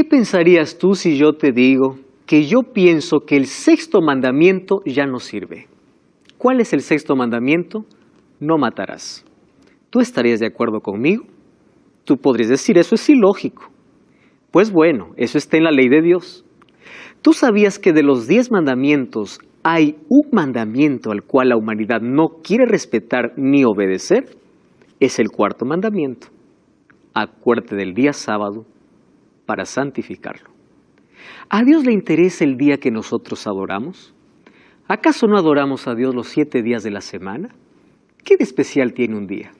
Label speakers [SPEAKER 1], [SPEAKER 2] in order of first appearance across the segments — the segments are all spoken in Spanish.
[SPEAKER 1] ¿Qué pensarías tú si yo te digo que yo pienso que el sexto mandamiento ya no sirve? ¿Cuál es el sexto mandamiento? No matarás. ¿Tú estarías de acuerdo conmigo? Tú podrías decir, eso es ilógico. Pues bueno, eso está en la ley de Dios. ¿Tú sabías que de los 10 mandamientos hay un mandamiento al cual la humanidad no quiere respetar ni obedecer? Es el cuarto mandamiento. Acuérdate del día sábado para santificarlo. ¿A Dios le interesa el día que nosotros adoramos? ¿Acaso no adoramos a Dios los 7 días de la semana? ¿Qué de especial tiene un día?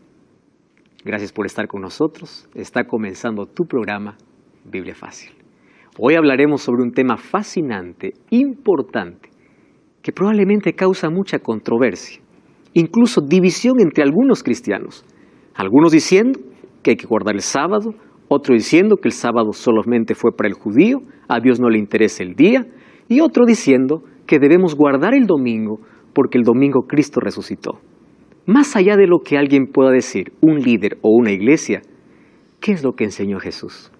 [SPEAKER 1] Gracias por estar con nosotros. Está comenzando tu programa Biblia Fácil. Hoy hablaremos sobre un tema fascinante, importante, que probablemente causa mucha controversia, incluso división entre algunos cristianos. Algunos diciendo que hay que guardar el sábado, otros diciendo que el sábado solamente fue para el judío, a Dios no le interesa el día, y otro diciendo que debemos guardar el domingo porque el domingo Cristo resucitó. Más allá de lo que alguien pueda decir, un líder o una iglesia, ¿qué es lo que enseñó Jesús?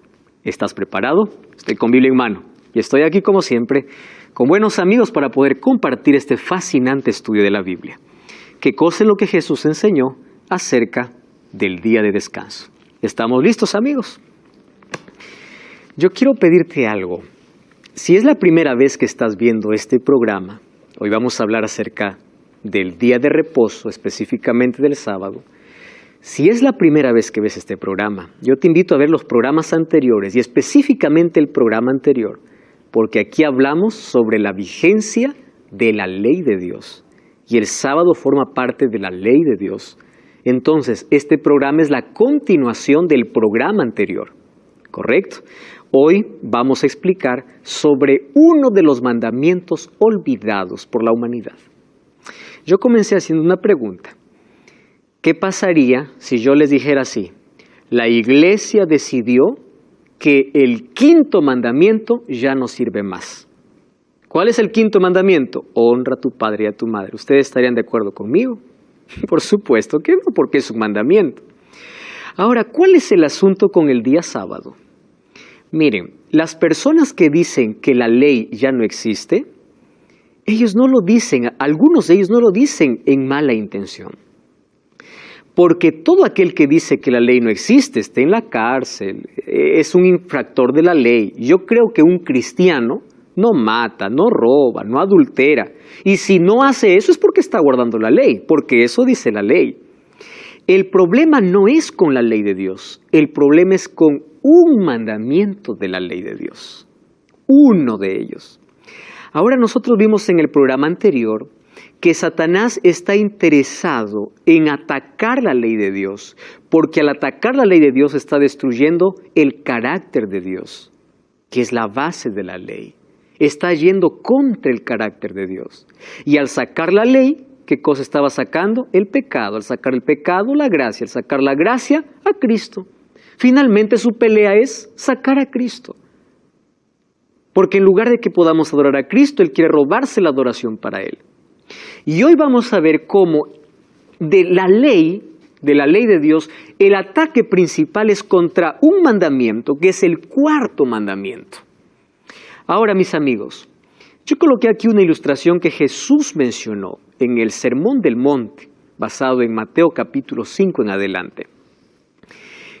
[SPEAKER 1] ¿Estás preparado? Estoy con Biblia en mano y estoy aquí como siempre con buenos amigos para poder compartir este fascinante estudio de la Biblia. ¿Qué cosa es lo que Jesús enseñó acerca del día de descanso? ¿Estamos listos, amigos? Yo quiero pedirte algo. Si es la primera vez que estás viendo este programa, hoy vamos a hablar acerca del día de reposo, específicamente del sábado. Si es la primera vez que ves este programa, yo te invito a ver los programas anteriores y específicamente el programa anterior, porque aquí hablamos sobre la vigencia de la ley de Dios y el sábado forma parte de la ley de Dios. Entonces, este programa es la continuación del programa anterior, ¿correcto? Hoy vamos a explicar sobre uno de los mandamientos olvidados por la humanidad. Yo comencé haciendo una pregunta. ¿Qué pasaría si yo les dijera así? La iglesia decidió que el quinto mandamiento ya no sirve más. ¿Cuál es el quinto mandamiento? Honra a tu padre y a tu madre. ¿Ustedes estarían de acuerdo conmigo? Por supuesto que no, porque es un mandamiento. Ahora, ¿cuál es el asunto con el día sábado? Miren, las personas que dicen que la ley ya no existe, ellos no lo dicen, algunos de ellos no lo dicen en mala intención. Porque todo aquel que dice que la ley no existe está en la cárcel, es un infractor de la ley. Yo creo que un cristiano no mata, no roba, no adultera. Y si no hace eso es porque está guardando la ley, porque eso dice la ley. El problema no es con la ley de Dios, el problema es con un mandamiento de la ley de Dios. Uno de ellos. Ahora nosotros vimos en el programa anterior que Satanás está interesado en atacar la ley de Dios, porque al atacar la ley de Dios está destruyendo el carácter de Dios, que es la base de la ley. Está yendo contra el carácter de Dios. Y al sacar la ley, ¿qué cosa estaba sacando? El pecado. Al sacar el pecado, la gracia. Al sacar la gracia, a Cristo. Finalmente su pelea es sacar a Cristo. Porque en lugar de que podamos adorar a Cristo, Él quiere robarse la adoración para Él. Y hoy vamos a ver cómo de la ley de Dios, el ataque principal es contra un mandamiento, que es el cuarto mandamiento. Ahora, mis amigos, yo coloqué aquí una ilustración que Jesús mencionó en el Sermón del Monte, basado en Mateo capítulo 5 en adelante.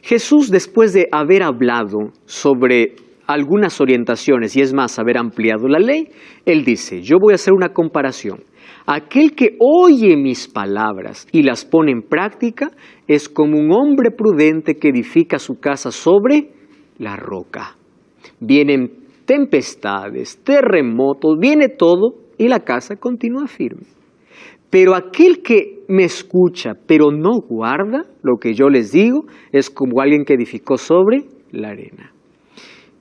[SPEAKER 1] Jesús, después de haber hablado sobre algunas orientaciones, y es más, haber ampliado la ley, Él dice, yo voy a hacer una comparación. Aquel que oye mis palabras y las pone en práctica es como un hombre prudente que edifica su casa sobre la roca. Vienen tempestades, terremotos, viene todo y la casa continúa firme. Pero aquel que me escucha pero no guarda lo que yo les digo es como alguien que edificó sobre la arena.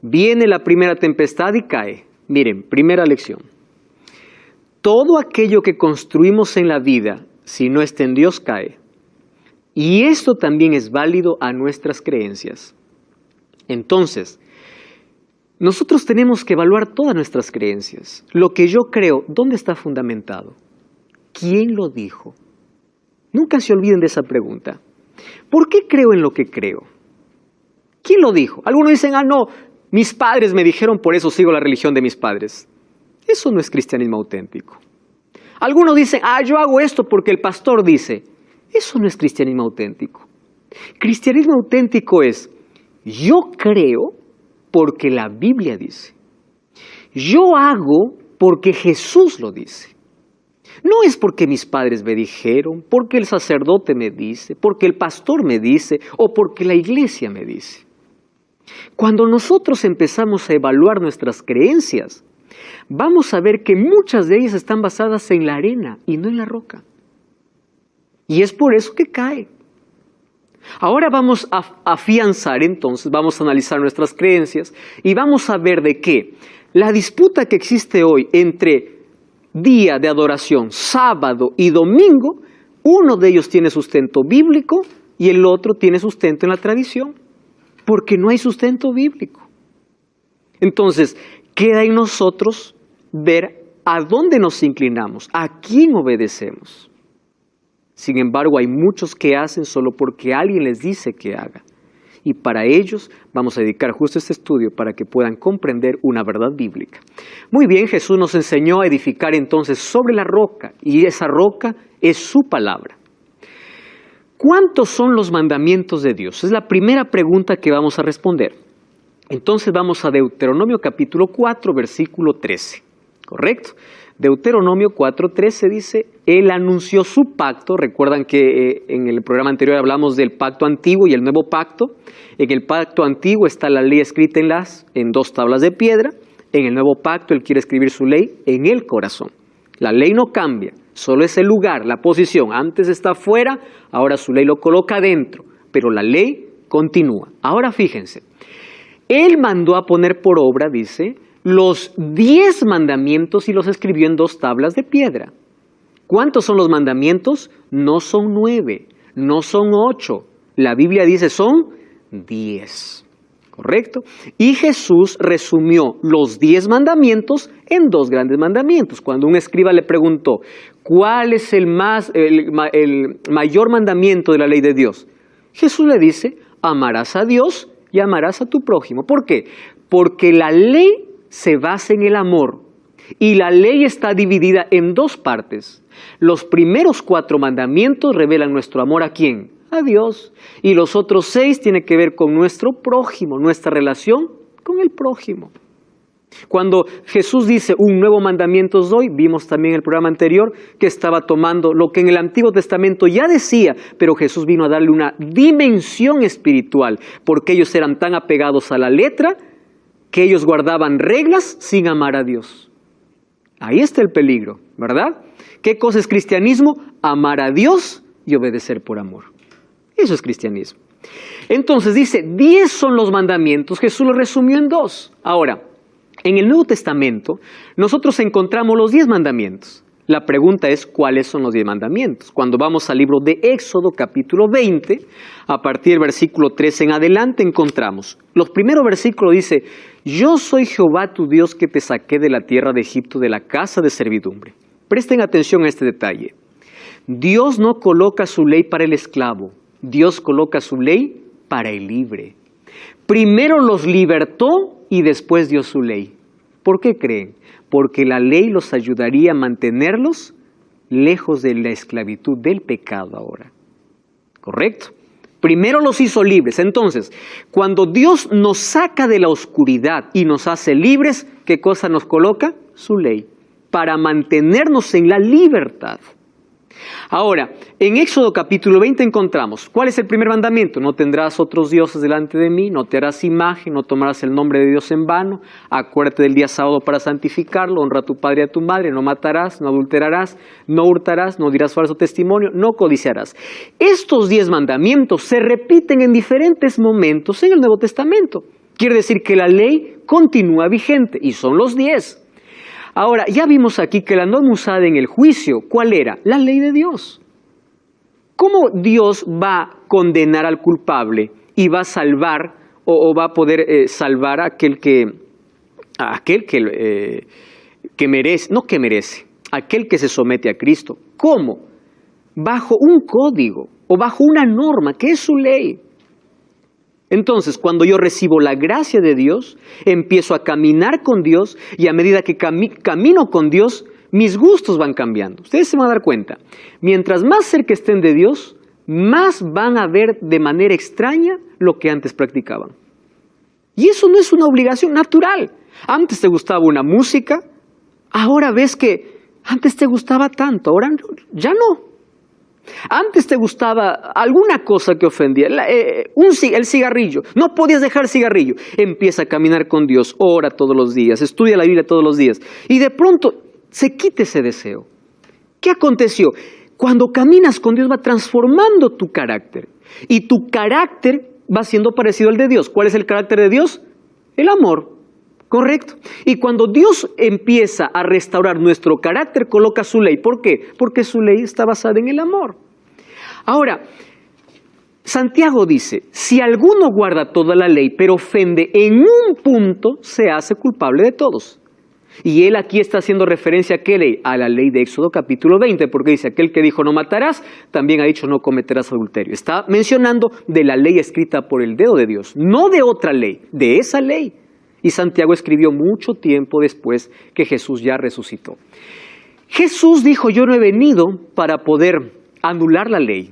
[SPEAKER 1] Viene la primera tempestad y cae. Miren, primera lección. Todo aquello que construimos en la vida, si no está en Dios, cae. Y esto también es válido a nuestras creencias. Entonces, nosotros tenemos que evaluar todas nuestras creencias. Lo que yo creo, ¿dónde está fundamentado? ¿Quién lo dijo? Nunca se olviden de esa pregunta. ¿Por qué creo en lo que creo? ¿Quién lo dijo? Algunos dicen, no, Mis padres me dijeron, por eso sigo la religión de mis padres. Eso no es cristianismo auténtico. Algunos dicen, yo hago esto porque el pastor dice. Eso no es cristianismo auténtico. Cristianismo auténtico es, yo creo porque la Biblia dice. Yo hago porque Jesús lo dice. No es porque mis padres me dijeron, porque el sacerdote me dice, porque el pastor me dice o porque la iglesia me dice. Cuando nosotros empezamos a evaluar nuestras creencias, vamos a ver que muchas de ellas están basadas en la arena y no en la roca. Y es por eso que cae. Ahora vamos a afianzar entonces, vamos a analizar nuestras creencias y vamos a ver de qué la disputa que existe hoy entre día de adoración, sábado y domingo, uno de ellos tiene sustento bíblico y el otro tiene sustento en la tradición, porque no hay sustento bíblico. Entonces, queda en nosotros ver a dónde nos inclinamos, a quién obedecemos. Sin embargo, hay muchos que hacen solo porque alguien les dice que haga. Y para ellos vamos a dedicar justo este estudio para que puedan comprender una verdad bíblica. Muy bien, Jesús nos enseñó a edificar entonces sobre la roca, y esa roca es su palabra. ¿Cuántos son los mandamientos de Dios? Es la primera pregunta que vamos a responder. Entonces vamos a Deuteronomio capítulo 4, versículo 13. ¿Correcto? Deuteronomio 4:13 dice, Él anunció su pacto. Recuerdan que en el programa anterior hablamos del pacto antiguo y el nuevo pacto. En el pacto antiguo está la ley escrita en 2 tablas de piedra. En el nuevo pacto Él quiere escribir su ley en el corazón. La ley no cambia, solo es el lugar, la posición. Antes está afuera, ahora su ley lo coloca dentro, pero la ley continúa. Ahora fíjense, Él mandó a poner por obra, dice, los 10 mandamientos y los escribió en 2 tablas de piedra. ¿Cuántos son los mandamientos? No son 9, no son 8. La Biblia dice son 10. ¿Correcto? Y Jesús resumió los 10 mandamientos en 2 grandes mandamientos. Cuando un escriba le preguntó, ¿cuál es el mayor mandamiento de la ley de Dios? Jesús le dice, amarás a Dios y amarás a tu prójimo. ¿Por qué? Porque la ley se basa en el amor y la ley está dividida en 2 partes. Los primeros 4 mandamientos revelan nuestro amor ¿a quién? A Dios. Y los otros 6 tienen que ver con nuestro prójimo, nuestra relación con el prójimo. Cuando Jesús dice un nuevo mandamiento os doy, vimos también en el programa anterior que estaba tomando lo que en el Antiguo Testamento ya decía, pero Jesús vino a darle una dimensión espiritual, porque ellos eran tan apegados a la letra que ellos guardaban reglas sin amar a Dios. Ahí está el peligro, ¿verdad? ¿Qué cosa es cristianismo? Amar a Dios y obedecer por amor. Eso es cristianismo. Entonces dice, 10 son los mandamientos, Jesús los resumió en 2. Ahora, en el Nuevo Testamento, nosotros encontramos los 10 mandamientos. La pregunta es, ¿cuáles son los 10 mandamientos? Cuando vamos al libro de Éxodo, capítulo 20, a partir del versículo 13 en adelante, encontramos. Los primeros versículos dice, yo soy Jehová tu Dios que te saqué de la tierra de Egipto, de la casa de servidumbre. Presten atención a este detalle. Dios no coloca su ley para el esclavo, Dios coloca su ley para el libre. Primero los libertó y después dio su ley. ¿Por qué creen? Porque la ley los ayudaría a mantenerlos lejos de la esclavitud del pecado ahora. ¿Correcto? Primero los hizo libres. Entonces, cuando Dios nos saca de la oscuridad y nos hace libres, ¿qué cosa nos coloca? Su ley, para mantenernos en la libertad. Ahora, en Éxodo capítulo 20 encontramos, ¿cuál es el primer mandamiento? No tendrás otros dioses delante de mí, no te harás imagen, no tomarás el nombre de Dios en vano, acuérdate del día sábado para santificarlo, honra a tu padre y a tu madre, no matarás, no adulterarás, no hurtarás, no dirás falso testimonio, no codiciarás. Estos 10 mandamientos se repiten en diferentes momentos en el Nuevo Testamento. Quiere decir que la ley continúa vigente y son los 10. Ahora, ya vimos aquí que la norma usada en el juicio, ¿cuál era? La ley de Dios. ¿Cómo Dios va a condenar al culpable y va a salvar o va a poder salvar a aquel que merece, no que merece, aquel que se somete a Cristo? ¿Cómo? Bajo un código o bajo una norma que es su ley. Entonces, cuando yo recibo la gracia de Dios, empiezo a caminar con Dios y a medida que camino con Dios, mis gustos van cambiando. Ustedes se van a dar cuenta, mientras más cerca estén de Dios, más van a ver de manera extraña lo que antes practicaban. Y eso no es una obligación natural. Antes te gustaba una música, ahora ves que antes te gustaba tanto, ahora ya no. Antes te gustaba alguna cosa que ofendía, el cigarrillo, no podías dejar el cigarrillo. Empieza a caminar con Dios, ora todos los días, estudia la Biblia todos los días y de pronto se quita ese deseo. ¿Qué aconteció? Cuando caminas con Dios va transformando tu carácter y tu carácter va siendo parecido al de Dios. ¿Cuál es el carácter de Dios? El amor, correcto. Y cuando Dios empieza a restaurar nuestro carácter, coloca su ley. ¿Por qué? Porque su ley está basada en el amor. Ahora, Santiago dice, si alguno guarda toda la ley, pero ofende en un punto, se hace culpable de todos. Y él aquí está haciendo referencia a qué ley, a la ley de Éxodo capítulo 20, porque dice, aquel que dijo no matarás, también ha dicho no cometerás adulterio. Está mencionando de la ley escrita por el dedo de Dios, no de otra ley, de esa ley. Y Santiago escribió mucho tiempo después que Jesús ya resucitó. Jesús dijo, yo no he venido para poder anular la ley,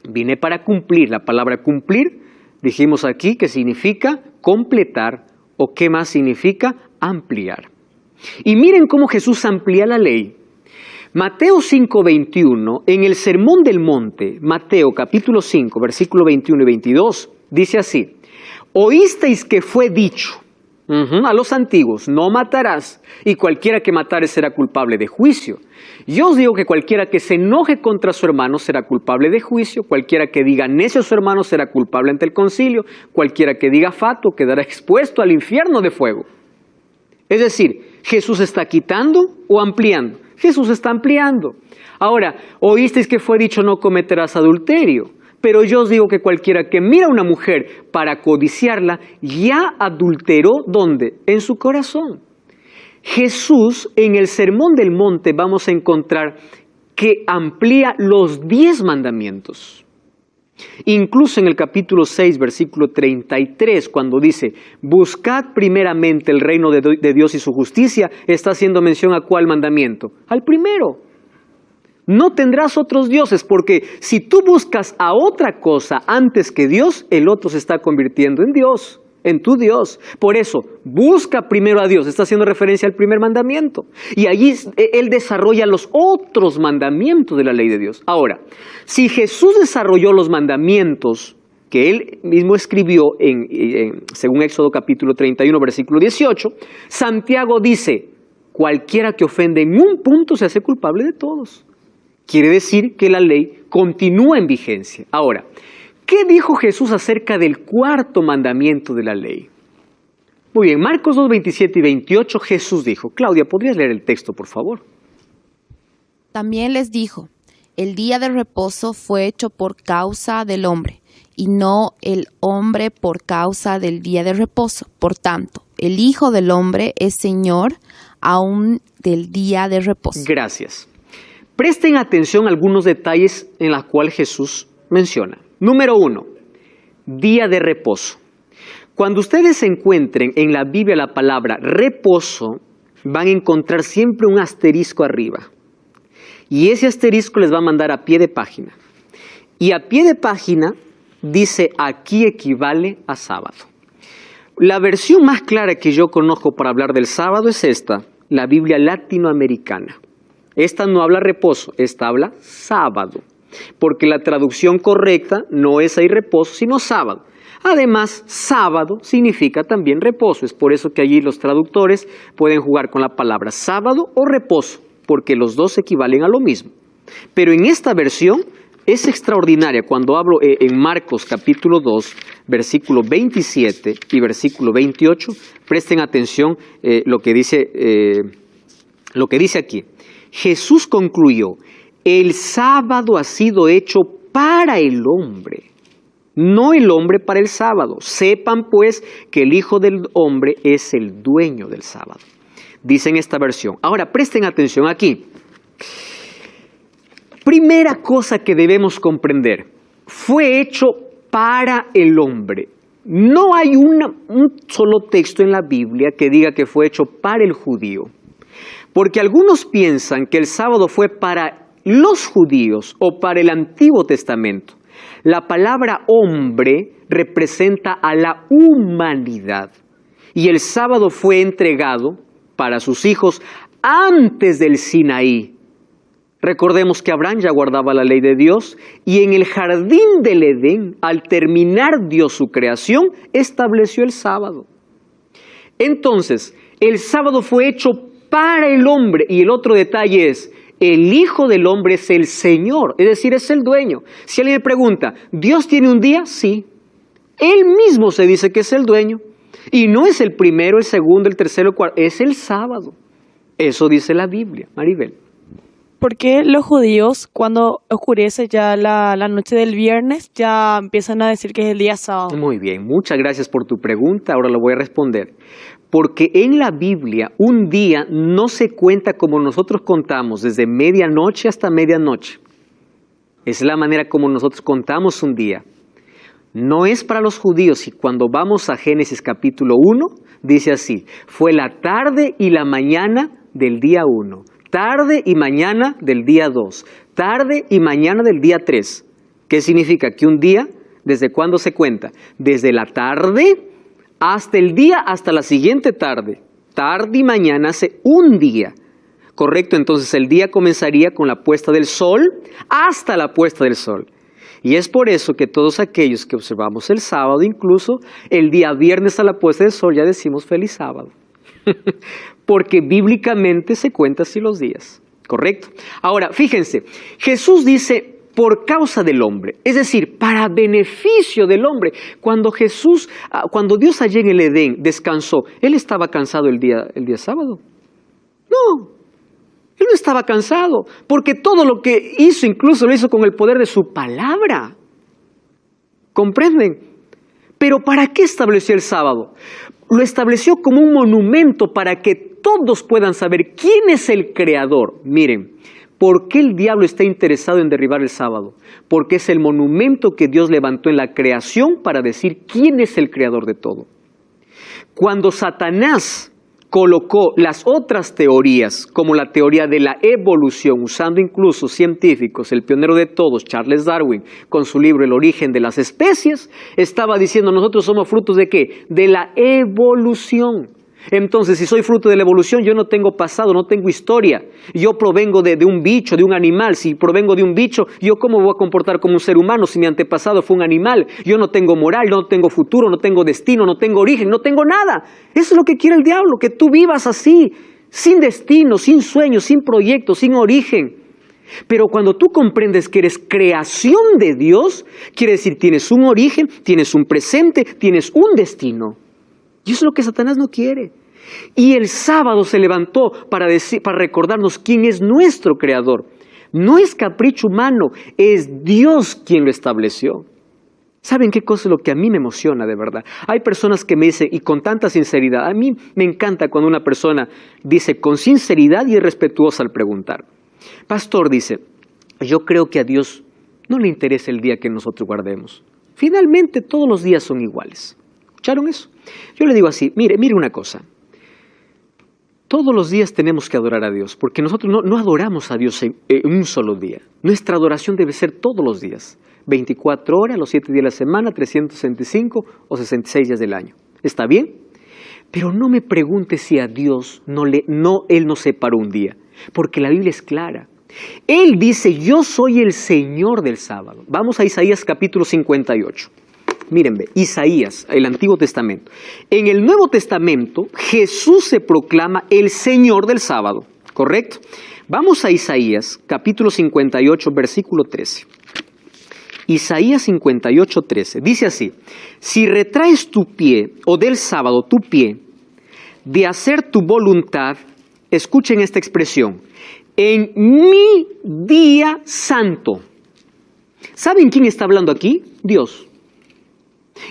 [SPEAKER 1] vine para cumplir. La palabra cumplir, dijimos aquí que significa completar, o qué más significa ampliar. Y miren cómo Jesús amplía la ley. Mateo 5:21, en el Sermón del Monte, Mateo capítulo 5, versículo 21 y 22, dice así, oísteis que fue dicho a los antiguos, no matarás, y cualquiera que matare será culpable de juicio. Yo os digo que cualquiera que se enoje contra su hermano será culpable de juicio, cualquiera que diga necio a su hermano será culpable ante el concilio, cualquiera que diga fatuo quedará expuesto al infierno de fuego. Es decir, ¿Jesús está quitando o ampliando? Jesús está ampliando. Ahora, oísteis que fue dicho no cometerás adulterio, pero yo os digo que cualquiera que mira a una mujer para codiciarla, ya adulteró, ¿dónde? En su corazón. Jesús, en el Sermón del Monte, vamos a encontrar que amplía los 10 mandamientos. Incluso en el capítulo 6, versículo 33, cuando dice, buscad primeramente el reino de Dios y su justicia, está haciendo mención a ¿cuál mandamiento? Al primero. No tendrás otros dioses, porque si tú buscas a otra cosa antes que Dios, el otro se está convirtiendo en Dios, en tu Dios. Por eso, busca primero a Dios, está haciendo referencia al primer mandamiento. Y allí Él desarrolla los otros mandamientos de la ley de Dios. Ahora, si Jesús desarrolló los mandamientos que Él mismo escribió según Éxodo capítulo 31, versículo 18, Santiago dice, cualquiera que ofende en un punto se hace culpable de todos. Quiere decir que la ley continúa en vigencia. Ahora, ¿qué dijo Jesús acerca del cuarto mandamiento de la ley? Muy bien, Marcos 2, 27 y 28, Jesús dijo, Claudia, ¿podrías leer el texto, por favor?
[SPEAKER 2] También les dijo, el día de reposo fue hecho por causa del hombre, y no el hombre por causa del día de reposo. Por tanto, el Hijo del Hombre es Señor aún del día de reposo.
[SPEAKER 1] Gracias. Presten atención a algunos detalles en los cuales Jesús menciona. Número 1, día de reposo. Cuando ustedes encuentren en la Biblia la palabra reposo, van a encontrar siempre un asterisco arriba. Y ese asterisco les va a mandar a pie de página. Y a pie de página dice, aquí equivale a sábado. La versión más clara que yo conozco para hablar del sábado es esta, la Biblia latinoamericana. Esta no habla reposo, esta habla sábado. Porque la traducción correcta no es ahí reposo, sino sábado. Además, sábado significa también reposo. Es por eso que allí los traductores pueden jugar con la palabra sábado o reposo, porque los dos equivalen a lo mismo. Pero en esta versión es extraordinaria. Cuando hablo en Marcos capítulo 2, versículo 27 y versículo 28, presten atención lo que dice aquí. Jesús concluyó, el sábado ha sido hecho para el hombre, no el hombre para el sábado. Sepan pues que el Hijo del Hombre es el dueño del sábado. Dice en esta versión. Ahora presten atención aquí. Primera cosa que debemos comprender, fue hecho para el hombre. No hay un solo texto en la Biblia que diga que fue hecho para el judío. Porque algunos piensan que el sábado fue para los judíos o para el Antiguo Testamento. La palabra hombre representa a la humanidad. Y el sábado fue entregado para sus hijos antes del Sinaí. Recordemos que Abraham ya guardaba la ley de Dios y en el jardín del Edén, al terminar Dios su creación, estableció el sábado. Entonces, el sábado fue hecho para el hombre y el otro detalle es, el Hijo del Hombre es el Señor, es decir, es el dueño. Si alguien me pregunta, ¿Dios tiene un día? Sí. Él mismo se dice que es el dueño. Y no es el primero, el segundo, el tercero, el cuarto, es el sábado. Eso dice la Biblia, Maribel.
[SPEAKER 3] ¿Por qué los judíos, cuando oscurece ya la noche del viernes, ya empiezan a decir que es el día sábado?
[SPEAKER 1] Muy bien, muchas gracias por tu pregunta, ahora lo voy a responder. Porque en la Biblia un día no se cuenta como nosotros contamos, desde medianoche hasta medianoche. Es la manera como nosotros contamos un día. No es para los judíos y cuando vamos a Génesis capítulo 1, dice así, fue la tarde y la mañana del día 1. Tarde y mañana del día 2, tarde y mañana del día 3. ¿Qué significa? Que un día, ¿desde cuándo se cuenta? Desde la tarde hasta el día, hasta la siguiente tarde. Tarde y mañana hace un día. ¿Correcto? Entonces el día comenzaría con la puesta del sol hasta la puesta del sol. Y es por eso que todos aquellos que observamos el sábado, incluso el día viernes a la puesta del sol, ya decimos feliz sábado. Porque bíblicamente se cuenta así los días, ¿correcto? Ahora, fíjense, Jesús dice por causa del hombre, es decir, para beneficio del hombre. Cuando Dios allí en el Edén descansó, ¿Él estaba cansado el día sábado? No, Él no estaba cansado, porque todo lo que hizo, incluso lo hizo con el poder de su palabra. ¿Comprenden? Pero ¿para qué estableció el sábado? Lo estableció como un monumento para que todos puedan saber quién es el creador. Miren, ¿por qué el diablo está interesado en derribar el sábado? Porque es el monumento que Dios levantó en la creación para decir quién es el creador de todo. Cuando Satanás colocó las otras teorías, como la teoría de la evolución, usando incluso científicos, el pionero de todos, Charles Darwin, con su libro El origen de las especies, estaba diciendo, nosotros somos frutos ¿de qué? De la evolución. Entonces, si soy fruto de la evolución, yo no tengo pasado, no tengo historia. Yo provengo de un bicho, de un animal. Si provengo de un bicho, ¿yo cómo voy a comportar como un ser humano si mi antepasado fue un animal? Yo no tengo moral, no tengo futuro, no tengo destino, no tengo origen, no tengo nada. Eso es lo que quiere el diablo, que tú vivas así, sin destino, sin sueño, sin proyecto, sin origen. Pero cuando tú comprendes que eres creación de Dios, quiere decir tienes un origen, tienes un presente, tienes un destino. Y eso es lo que Satanás no quiere. Y el sábado se levantó para recordarnos quién es nuestro creador. No es capricho humano, es Dios quien lo estableció. ¿Saben qué cosa es lo que a mí me emociona de verdad? Hay personas que me dicen, y con tanta sinceridad, a mí me encanta cuando una persona dice con sinceridad y es respetuosa al preguntar. Pastor dice, yo creo que a Dios no le interesa el día que nosotros guardemos. Finalmente todos los días son iguales. ¿Escucharon eso? Yo le digo así, mire una cosa. Todos los días tenemos que adorar a Dios, porque nosotros no adoramos a Dios en un solo día. Nuestra adoración debe ser todos los días, 24 horas, los 7 días de la semana, 365 o 66 días del año. ¿Está bien? Pero no me pregunte si a Dios Él no separó un día, porque la Biblia es clara. Él dice, yo soy el Señor del sábado. Vamos a Isaías capítulo 58. Mírenme, Isaías, el Antiguo Testamento. En el Nuevo Testamento, Jesús se proclama el Señor del sábado, ¿correcto? Vamos a Isaías, capítulo 58, versículo 13. Isaías 58, 13. Dice así, si retraes tu pie, o del sábado tu pie, de hacer tu voluntad, escuchen esta expresión, en mi día santo. ¿Saben quién está hablando aquí? Dios.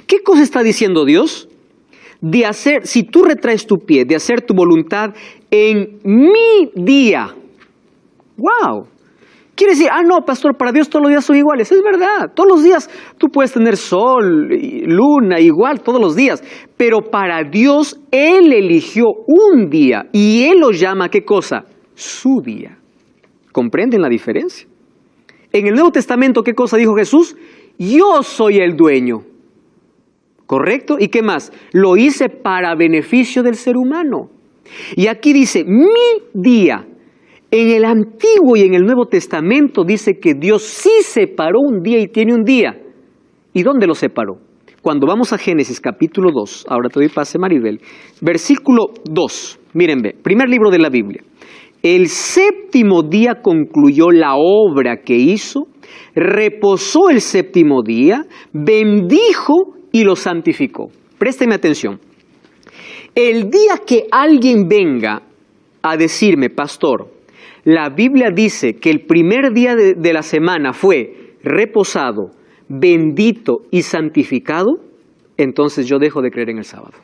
[SPEAKER 1] ¿Qué cosa está diciendo Dios? De hacer, si tú retraes tu pie, de hacer tu voluntad en mi día. ¡Wow! Quiere decir, no, pastor, para Dios todos los días son iguales. Es verdad, todos los días tú puedes tener sol, luna, igual, todos los días. Pero para Dios, Él eligió un día y Él lo llama, ¿qué cosa? Su día. ¿Comprenden la diferencia? En el Nuevo Testamento, ¿qué cosa dijo Jesús? Yo soy el dueño. ¿Correcto? ¿Y qué más? Lo hice para beneficio del ser humano. Y aquí dice, mi día. En el Antiguo y en el Nuevo Testamento dice que Dios sí separó un día y tiene un día. ¿Y dónde lo separó? Cuando vamos a Génesis capítulo 2, ahora te doy pase, Maribel, versículo 2, miren, primer libro de la Biblia. El séptimo día concluyó la obra que hizo, reposó el séptimo día, bendijo y lo santificó. Présteme atención. El día que alguien venga a decirme, pastor, la Biblia dice que el primer día de la semana fue reposado, bendito y santificado, entonces yo dejo de creer en el sábado.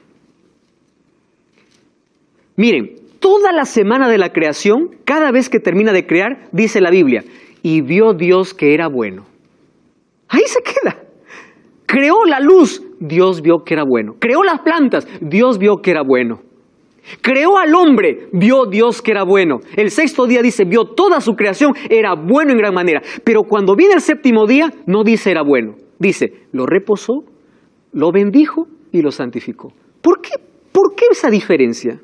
[SPEAKER 1] Miren, toda la semana de la creación, cada vez que termina de crear, dice la Biblia, y vio Dios que era bueno. Ahí se queda. Creó la luz, Dios vio que era bueno. Creó las plantas, Dios vio que era bueno. Creó al hombre, vio Dios que era bueno. El sexto día dice, vio toda su creación, era bueno en gran manera. Pero cuando viene el séptimo día, no dice era bueno. Dice, lo reposó, lo bendijo y lo santificó. ¿Por qué esa diferencia?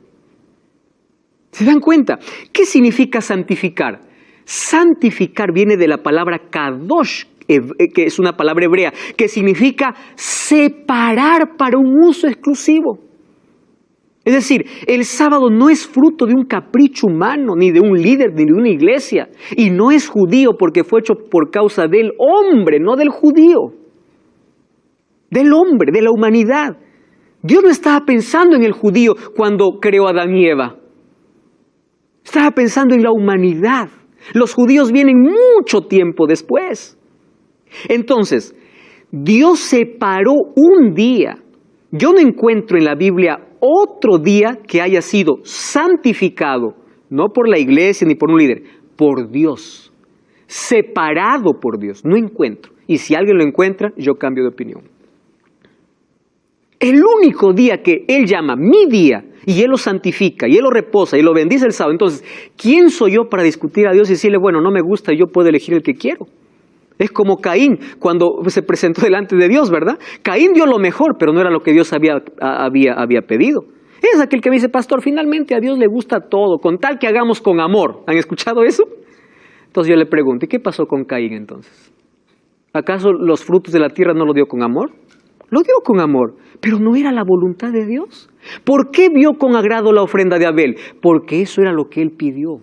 [SPEAKER 1] ¿Se dan cuenta? ¿Qué significa santificar? Santificar viene de la palabra kadosh, que es una palabra hebrea, que significa separar para un uso exclusivo. Es decir, el sábado no es fruto de un capricho humano, ni de un líder, ni de una iglesia. Y no es judío porque fue hecho por causa del hombre, no del judío. Del hombre, de la humanidad. Dios no estaba pensando en el judío cuando creó a Adán y Eva. Estaba pensando en la humanidad. Los judíos vienen mucho tiempo después. Entonces, Dios separó un día. Yo no encuentro en la Biblia otro día que haya sido santificado, no por la iglesia ni por un líder, por Dios. Separado por Dios. No encuentro. Y si alguien lo encuentra, yo cambio de opinión. El único día que Él llama mi día, y Él lo santifica, y Él lo reposa, y lo bendice el sábado. Entonces, ¿quién soy yo para discutir a Dios y decirle, bueno, no me gusta, yo puedo elegir el que quiero? Es como Caín cuando se presentó delante de Dios, ¿verdad? Caín dio lo mejor, pero no era lo que Dios había pedido. Es aquel que me dice, pastor, finalmente a Dios le gusta todo, con tal que hagamos con amor. ¿Han escuchado eso? Entonces yo le pregunto, ¿y qué pasó con Caín entonces? ¿Acaso los frutos de la tierra no lo dio con amor? Lo dio con amor, pero no era la voluntad de Dios. ¿Por qué vio con agrado la ofrenda de Abel? Porque eso era lo que él pidió.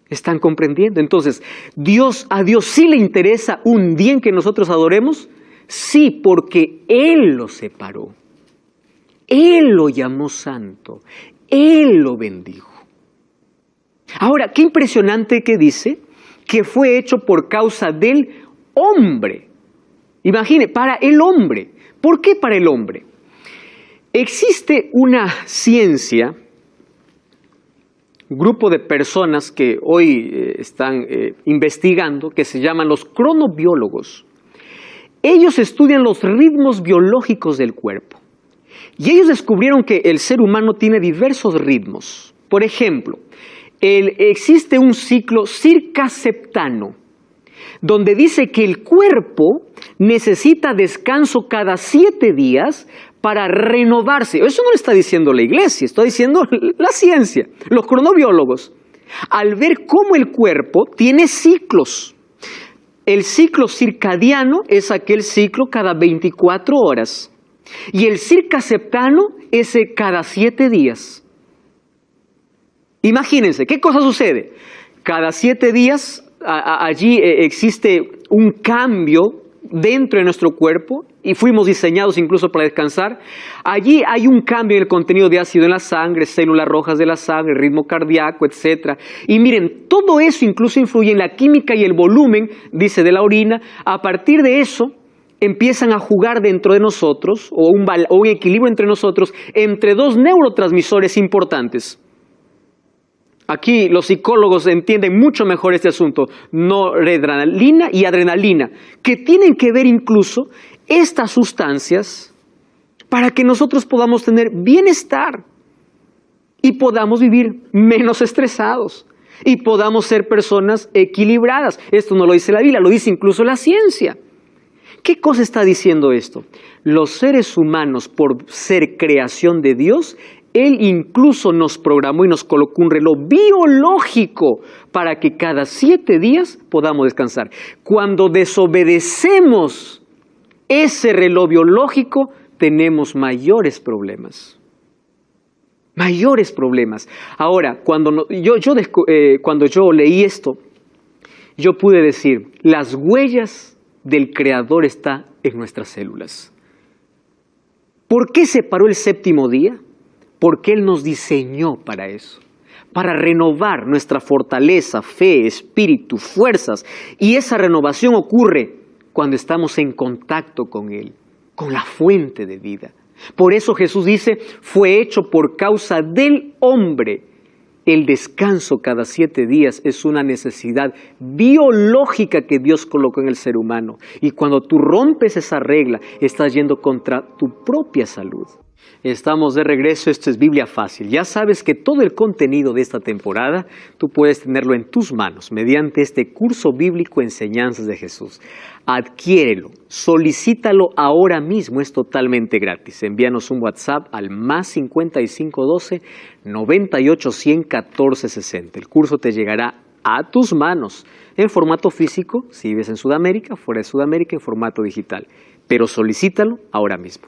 [SPEAKER 1] ¿Están comprendiendo? Entonces, ¿a Dios sí le interesa un día en que nosotros adoremos? Sí, porque Él lo separó. Él lo llamó santo. Él lo bendijo. Ahora, qué impresionante que dice que fue hecho por causa del hombre. Imagine, para el hombre. ¿Por qué para el hombre? Existe una ciencia, un grupo de personas que hoy están investigando, que se llaman los cronobiólogos. Ellos estudian los ritmos biológicos del cuerpo. Y ellos descubrieron que el ser humano tiene diversos ritmos. Por ejemplo, existe un ciclo circaseptano, donde dice que el cuerpo necesita descanso cada 7 días para renovarse. Eso no lo está diciendo la iglesia, está diciendo la ciencia, los cronobiólogos. Al ver cómo el cuerpo tiene ciclos. El ciclo circadiano es aquel ciclo cada 24 horas. Y el circaseptano es cada 7 días. Imagínense, ¿qué cosa sucede? Cada 7 días allí existe un cambio dentro de nuestro cuerpo y fuimos diseñados incluso para descansar. Allí hay un cambio en el contenido de ácido en la sangre, células rojas de la sangre, ritmo cardíaco, etc. Y miren, todo eso incluso influye en la química y el volumen, dice, de la orina. A partir de eso empiezan a jugar dentro de nosotros, o un equilibrio entre nosotros, entre 2 neurotransmisores importantes. Aquí los psicólogos entienden mucho mejor este asunto, noradrenalina y adrenalina, que tienen que ver incluso estas sustancias para que nosotros podamos tener bienestar y podamos vivir menos estresados y podamos ser personas equilibradas. Esto no lo dice la Biblia, lo dice incluso la ciencia. ¿Qué cosa está diciendo esto? Los seres humanos, por ser creación de Dios, Él incluso nos programó y nos colocó un reloj biológico para que cada 7 días podamos descansar. Cuando desobedecemos ese reloj biológico, tenemos mayores problemas. Mayores problemas. Ahora, cuando yo leí esto, yo pude decir, las huellas del Creador están en nuestras células. ¿Por qué separó el 7º día? Porque Él nos diseñó para eso, para renovar nuestra fortaleza, fe, espíritu, fuerzas. Y esa renovación ocurre cuando estamos en contacto con Él, con la fuente de vida. Por eso Jesús dice, fue hecho por causa del hombre. El descanso cada 7 días es una necesidad biológica que Dios colocó en el ser humano. Y cuando tú rompes esa regla, estás yendo contra tu propia salud. Estamos de regreso, esto es Biblia Fácil. Ya sabes que todo el contenido de esta temporada tú puedes tenerlo en tus manos mediante este curso bíblico Enseñanzas de Jesús. Adquiérelo, solicítalo ahora mismo, es totalmente gratis. Envíanos un WhatsApp al +5512 98 100 14 60. El curso te llegará a tus manos en formato físico, si vives en Sudamérica, fuera de Sudamérica, en formato digital. Pero solicítalo ahora mismo.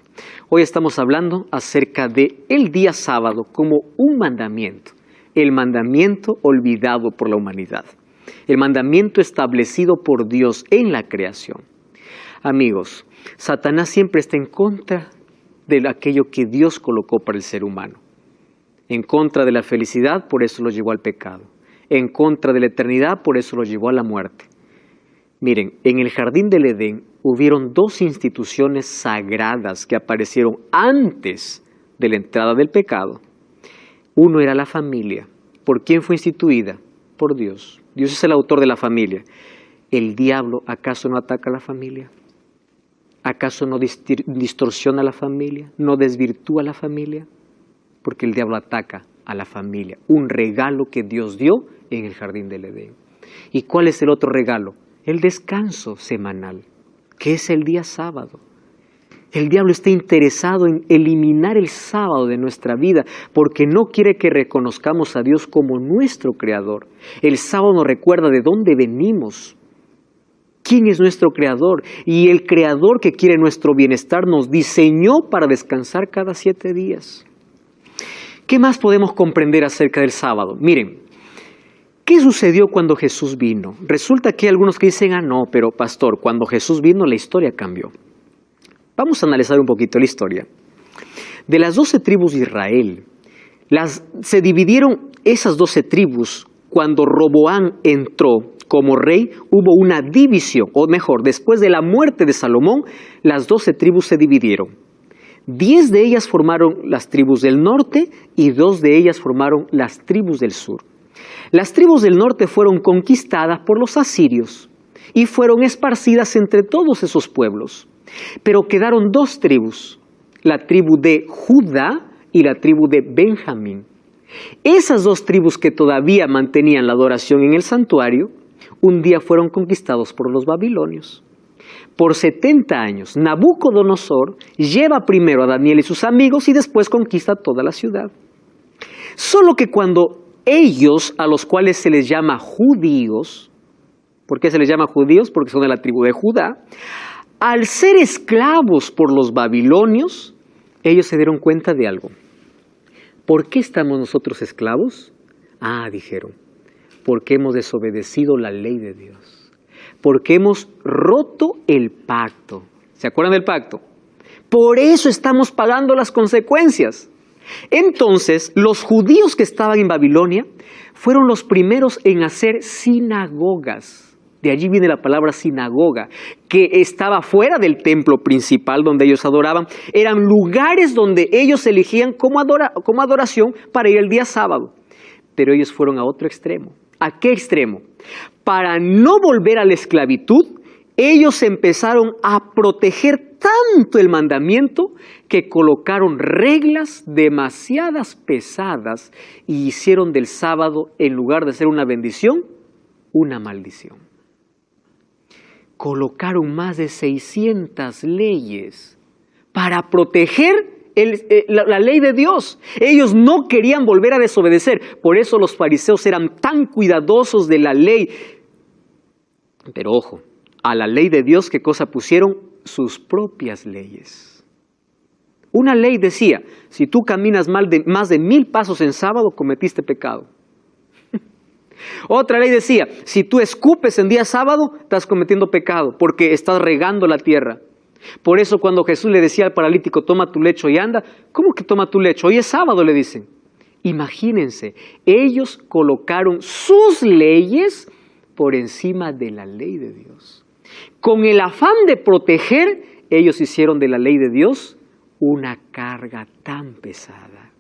[SPEAKER 1] Hoy estamos hablando acerca de el día sábado como un mandamiento, el mandamiento olvidado por la humanidad, el mandamiento establecido por Dios en la creación. Amigos, Satanás siempre está en contra de aquello que Dios colocó para el ser humano, en contra de la felicidad, por eso lo llevó al pecado, en contra de la eternidad, por eso lo llevó a la muerte. Miren, en el jardín del Edén hubieron 2 instituciones sagradas que aparecieron antes de la entrada del pecado. Uno era la familia. ¿Por quién fue instituida? Por Dios. Dios es el autor de la familia. ¿El diablo acaso no ataca a la familia? ¿Acaso no distorsiona a la familia? ¿No desvirtúa a la familia? Porque el diablo ataca a la familia. Un regalo que Dios dio en el jardín del Edén. ¿Y cuál es el otro regalo? El descanso semanal, que es el día sábado. El diablo está interesado en eliminar el sábado de nuestra vida porque no quiere que reconozcamos a Dios como nuestro creador. El sábado nos recuerda de dónde venimos, quién es nuestro creador. Y el creador que quiere nuestro bienestar nos diseñó para descansar cada 7 días. ¿Qué más podemos comprender acerca del sábado? Miren, ¿qué sucedió cuando Jesús vino? Resulta que hay algunos que dicen, no, pero pastor, cuando Jesús vino la historia cambió. Vamos a analizar un poquito la historia. De las 12 tribus de Israel, se dividieron esas 12 tribus cuando Roboam entró como rey, hubo una división, o mejor, después de la muerte de Salomón, las 12 tribus se dividieron. 10 de ellas formaron las tribus del norte y 2 de ellas formaron las tribus del sur. Las tribus del norte fueron conquistadas por los asirios y fueron esparcidas entre todos esos pueblos. Pero quedaron 2 tribus, la tribu de Judá y la tribu de Benjamín. Esas 2 tribus que todavía mantenían la adoración en el santuario, un día fueron conquistados por los babilonios. Por 70 años, Nabucodonosor lleva primero a Daniel y sus amigos y después conquista toda la ciudad. Solo que cuando ellos, a los cuales se les llama judíos, ¿por qué se les llama judíos? Porque son de la tribu de Judá. Al ser esclavos por los babilonios, ellos se dieron cuenta de algo. ¿Por qué estamos nosotros esclavos? Dijeron, porque hemos desobedecido la ley de Dios. Porque hemos roto el pacto. ¿Se acuerdan del pacto? Por eso estamos pagando las consecuencias. Entonces, los judíos que estaban en Babilonia fueron los primeros en hacer sinagogas. De allí viene la palabra sinagoga, que estaba fuera del templo principal donde ellos adoraban. Eran lugares donde ellos elegían como adoración para ir el día sábado. Pero ellos fueron a otro extremo. ¿A qué extremo? Para no volver a la esclavitud, ellos empezaron a proteger tanto el mandamiento que colocaron reglas demasiadas pesadas y hicieron del sábado, en lugar de ser una bendición, una maldición. Colocaron más de 600 leyes para proteger la ley de Dios. Ellos no querían volver a desobedecer. Por eso los fariseos eran tan cuidadosos de la ley. Pero ojo, a la ley de Dios, ¿qué cosa pusieron? Sus propias leyes. Una ley decía, si tú caminas más de 1000 pasos en sábado, cometiste pecado. Otra ley decía, si tú escupes en día sábado, estás cometiendo pecado, porque estás regando la tierra. Por eso cuando Jesús le decía al paralítico, toma tu lecho y anda, ¿cómo que toma tu lecho? Hoy es sábado, le dicen. Imagínense, ellos colocaron sus leyes por encima de la ley de Dios. Con el afán de proteger, ellos hicieron de la ley de Dios una carga tan pesada.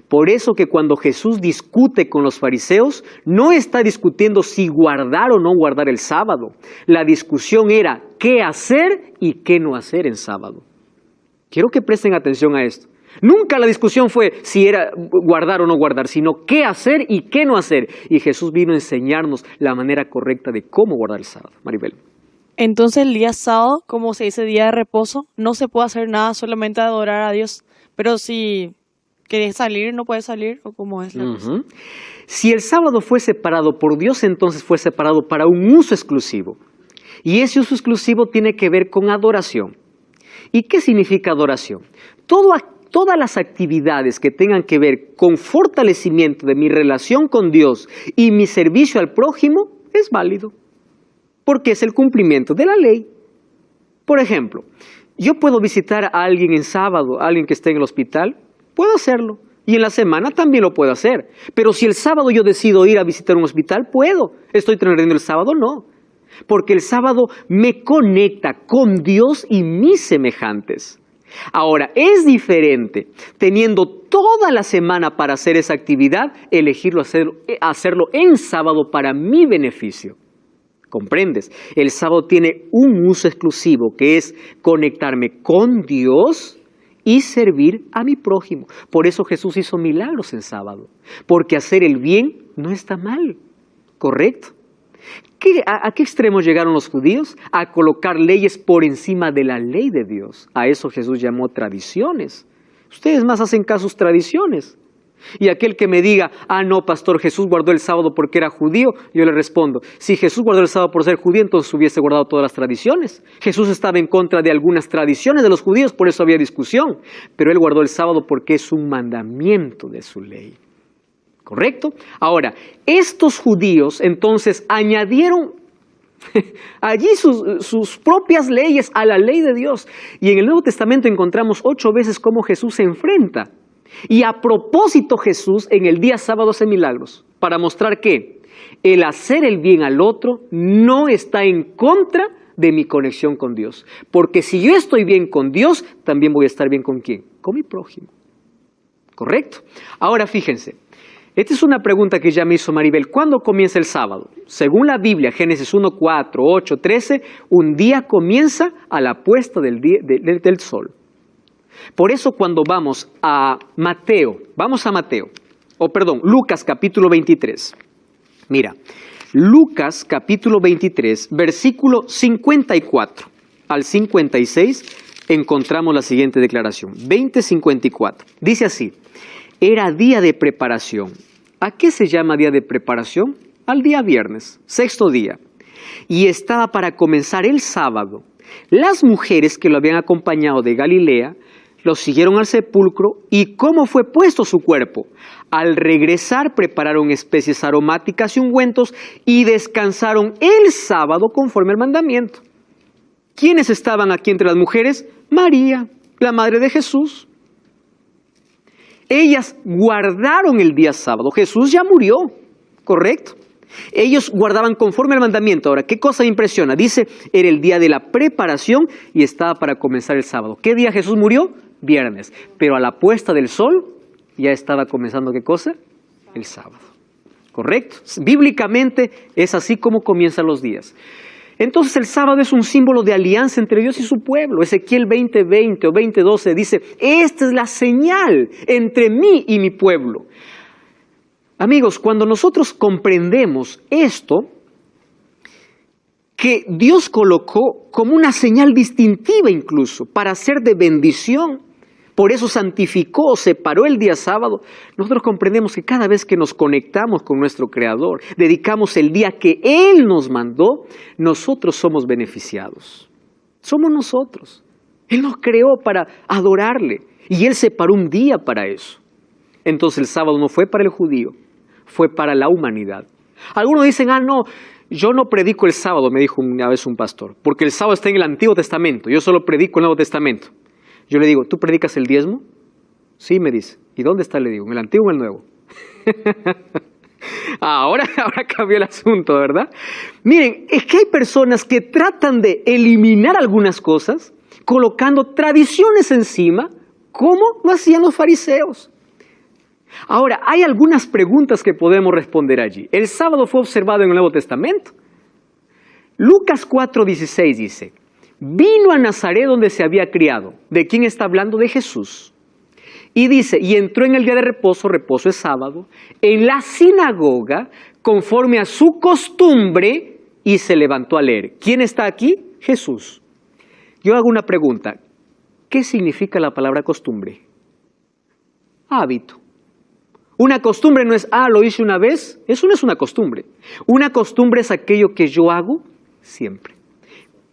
[SPEAKER 1] Por eso que cuando Jesús discute con los fariseos, no está discutiendo si guardar o no guardar el sábado. La discusión era qué hacer y qué no hacer en sábado. Quiero que presten atención a esto. Nunca la discusión fue si era guardar o no guardar, sino qué hacer y qué no hacer. Y Jesús vino a enseñarnos la manera correcta de cómo guardar el sábado. Maribel.
[SPEAKER 3] Entonces el día sábado, como se dice día de reposo, no se puede hacer nada, solamente adorar a Dios. Pero si querés salir, no puedes salir, ¿o cómo es la cosa?
[SPEAKER 1] Si el sábado fue separado por Dios, entonces fue separado para un uso exclusivo. Y ese uso exclusivo tiene que ver con adoración. ¿Y qué significa adoración? Todas las actividades que tengan que ver con fortalecimiento de mi relación con Dios y mi servicio al prójimo es válido, porque es el cumplimiento de la ley. Por ejemplo, yo puedo visitar a alguien en sábado, a alguien que esté en el hospital, puedo hacerlo. Y en la semana también lo puedo hacer. Pero si el sábado yo decido ir a visitar un hospital, puedo. ¿Estoy teniendo el sábado? No. Porque el sábado me conecta con Dios y mis semejantes. Ahora, es diferente, teniendo toda la semana para hacer esa actividad, elegirlo hacerlo en sábado para mi beneficio. ¿Comprendes? El sábado tiene un uso exclusivo, que es conectarme con Dios y servir a mi prójimo. Por eso Jesús hizo milagros en sábado, porque hacer el bien no está mal, ¿correcto? ¿A qué extremo llegaron los judíos? A colocar leyes por encima de la ley de Dios. A eso Jesús llamó tradiciones. Ustedes más hacen caso a sus tradiciones. Y aquel que me diga, no, pastor, Jesús guardó el sábado porque era judío, yo le respondo, si Jesús guardó el sábado por ser judío, entonces hubiese guardado todas las tradiciones. Jesús estaba en contra de algunas tradiciones de los judíos, por eso había discusión. Pero él guardó el sábado porque es un mandamiento de su ley. ¿Correcto? Ahora, estos judíos entonces añadieron allí sus propias leyes a la ley de Dios. Y en el Nuevo Testamento encontramos 8 veces cómo Jesús se enfrenta. Y a propósito Jesús en el día sábado hace milagros para mostrar que el hacer el bien al otro no está en contra de mi conexión con Dios. Porque si yo estoy bien con Dios, también voy a estar bien con ¿quién? Con mi prójimo. ¿Correcto? Ahora fíjense. Esta es una pregunta que ya me hizo Maribel. ¿Cuándo comienza el sábado? Según la Biblia, Génesis 1, 4, 8, 13, un día comienza a la puesta del sol. Por eso cuando vamos a Lucas capítulo 23. Mira, Lucas capítulo 23, versículo 54 al 56, encontramos la siguiente declaración. 20:54. Dice así. Era día de preparación. ¿A qué se llama día de preparación? Al día viernes, 6º día. Y estaba para comenzar el sábado. Las mujeres que lo habían acompañado de Galilea lo siguieron al sepulcro. ¿Y cómo fue puesto su cuerpo? Al regresar prepararon especies aromáticas y ungüentos y descansaron el sábado conforme al mandamiento. ¿Quiénes estaban aquí entre las mujeres? María, la madre de Jesús. Ellas guardaron el día sábado. Jesús ya murió, ¿correcto? Ellos guardaban conforme al mandamiento. Ahora, ¿qué cosa me impresiona? Dice, era el día de la preparación y estaba para comenzar el sábado. ¿Qué día Jesús murió? Viernes. Pero a la puesta del sol ya estaba comenzando, ¿qué cosa? El sábado. ¿correcto? Bíblicamente es así como comienzan los días. Entonces el sábado es un símbolo de alianza entre Dios y su pueblo. Ezequiel 20:20 o 20:12 dice, esta es la señal entre mí y mi pueblo. Amigos, cuando nosotros comprendemos esto, que Dios colocó como una señal distintiva incluso para ser de bendición, por eso santificó, separó el día sábado, nosotros comprendemos que cada vez que nos conectamos con nuestro Creador, dedicamos el día que Él nos mandó, nosotros somos beneficiados. Somos nosotros. Él nos creó para adorarle y Él separó un día para eso. Entonces el sábado no fue para el judío, fue para la humanidad. Algunos dicen, no, yo no predico el sábado, me dijo una vez un pastor, porque el sábado está en el Antiguo Testamento, yo solo predico el Nuevo Testamento. Yo le digo, ¿tú predicas el diezmo? Sí, me dice. ¿Y dónde está? Le digo, ¿en el Antiguo o en el Nuevo? Ahora cambió el asunto, ¿verdad? Miren, es que hay personas que tratan de eliminar algunas cosas, colocando tradiciones encima, como lo hacían los fariseos. Ahora, hay algunas preguntas que podemos responder allí. El sábado fue observado en el Nuevo Testamento. Lucas 4:16 dice, vino a Nazaret donde se había criado. ¿De quién está hablando? De Jesús. Y dice, y entró en el día de reposo, reposo es sábado, en la sinagoga, conforme a su costumbre, y se levantó a leer. ¿Quién está aquí? Jesús. Yo hago una pregunta. ¿Qué significa la palabra costumbre? Hábito. Una costumbre no es, lo hice una vez. Eso no es una costumbre. Una costumbre es aquello que yo hago siempre.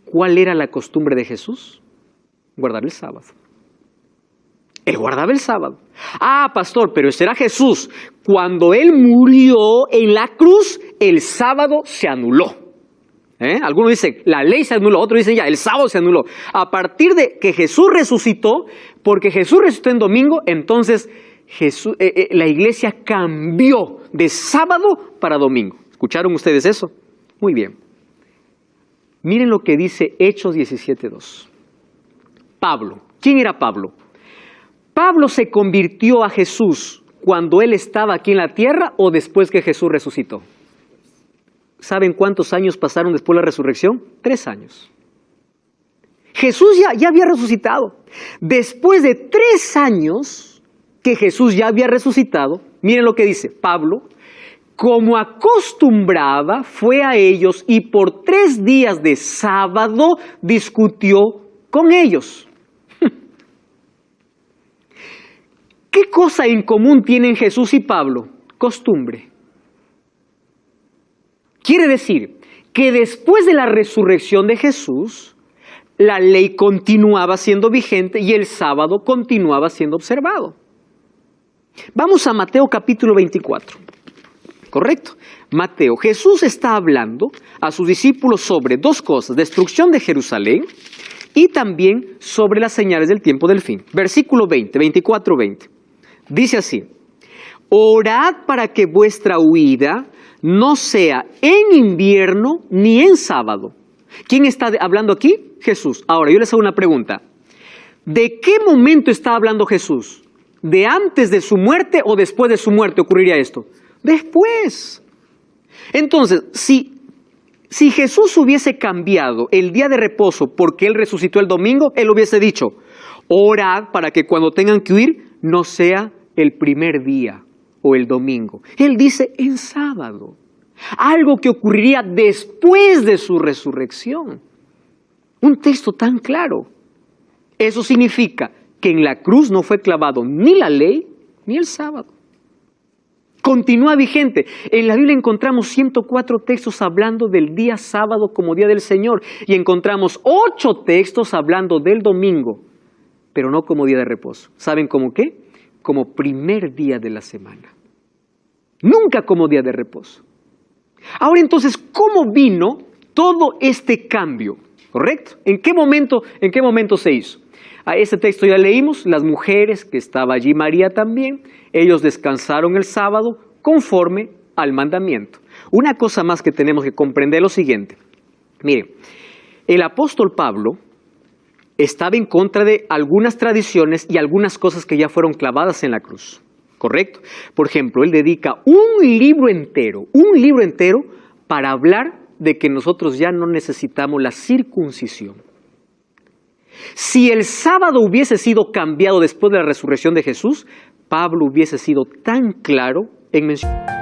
[SPEAKER 1] ¿Cuál era la costumbre de Jesús? Guardar el sábado. Él guardaba el sábado. Pastor, pero ese era Jesús. Cuando Él murió en la cruz, el sábado se anuló. Algunos dicen, la ley se anuló. Otros dicen, el sábado se anuló. A partir de que Jesús resucitó, porque Jesús resucitó en domingo, entonces la iglesia cambió de sábado para domingo. ¿Escucharon ustedes eso? Muy bien. Miren lo que dice Hechos 17:2. Pablo. ¿Quién era Pablo? ¿Pablo se convirtió a Jesús cuando él estaba aquí en la tierra o después que Jesús resucitó? ¿Saben cuántos años pasaron después de la resurrección? 3 años. Jesús ya había resucitado. Después de 3 años que Jesús ya había resucitado, miren lo que dice Pablo, como acostumbraba, fue a ellos y por 3 días de sábado discutió con ellos. ¿Qué cosa en común tienen Jesús y Pablo? Costumbre. Quiere decir que después de la resurrección de Jesús, la ley continuaba siendo vigente y el sábado continuaba siendo observado. Vamos a Mateo capítulo 24. ¿Correcto? Mateo, Jesús está hablando a sus discípulos sobre 2 cosas, destrucción de Jerusalén y también sobre las señales del tiempo del fin. Versículo 24:20. Dice así, orad para que vuestra huida no sea en invierno ni en sábado. ¿Quién está hablando aquí? Jesús. Ahora, yo les hago una pregunta. ¿De qué momento está hablando Jesús? ¿De antes de su muerte o después de su muerte ocurriría esto? Después. Entonces, si Jesús hubiese cambiado el día de reposo porque Él resucitó el domingo, Él hubiese dicho, orad para que cuando tengan que huir no sea el primer día o el domingo. Él dice en sábado. Algo que ocurriría después de su resurrección. Un texto tan claro. Eso significa que en la cruz no fue clavado ni la ley ni el sábado. Continúa vigente. En la Biblia encontramos 104 textos hablando del día sábado como día del Señor y encontramos 8 textos hablando del domingo, pero no como día de reposo. ¿Saben cómo qué? Como primer día de la semana. Nunca como día de reposo. Ahora entonces, ¿cómo vino todo este cambio? ¿Correcto? ¿En qué momento se hizo? A ese texto ya leímos, las mujeres, que estaba allí María también, ellos descansaron el sábado conforme al mandamiento. Una cosa más que tenemos que comprender es lo siguiente. Miren, el apóstol Pablo estaba en contra de algunas tradiciones y algunas cosas que ya fueron clavadas en la cruz. ¿correcto? Por ejemplo, él dedica un libro entero para hablar de que nosotros ya no necesitamos la circuncisión. Si el sábado hubiese sido cambiado después de la resurrección de Jesús, Pablo hubiese sido tan claro en mencionar.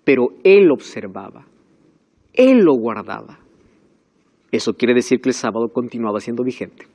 [SPEAKER 1] Pero él observaba, él lo guardaba. Eso quiere decir que el sábado continuaba siendo vigente.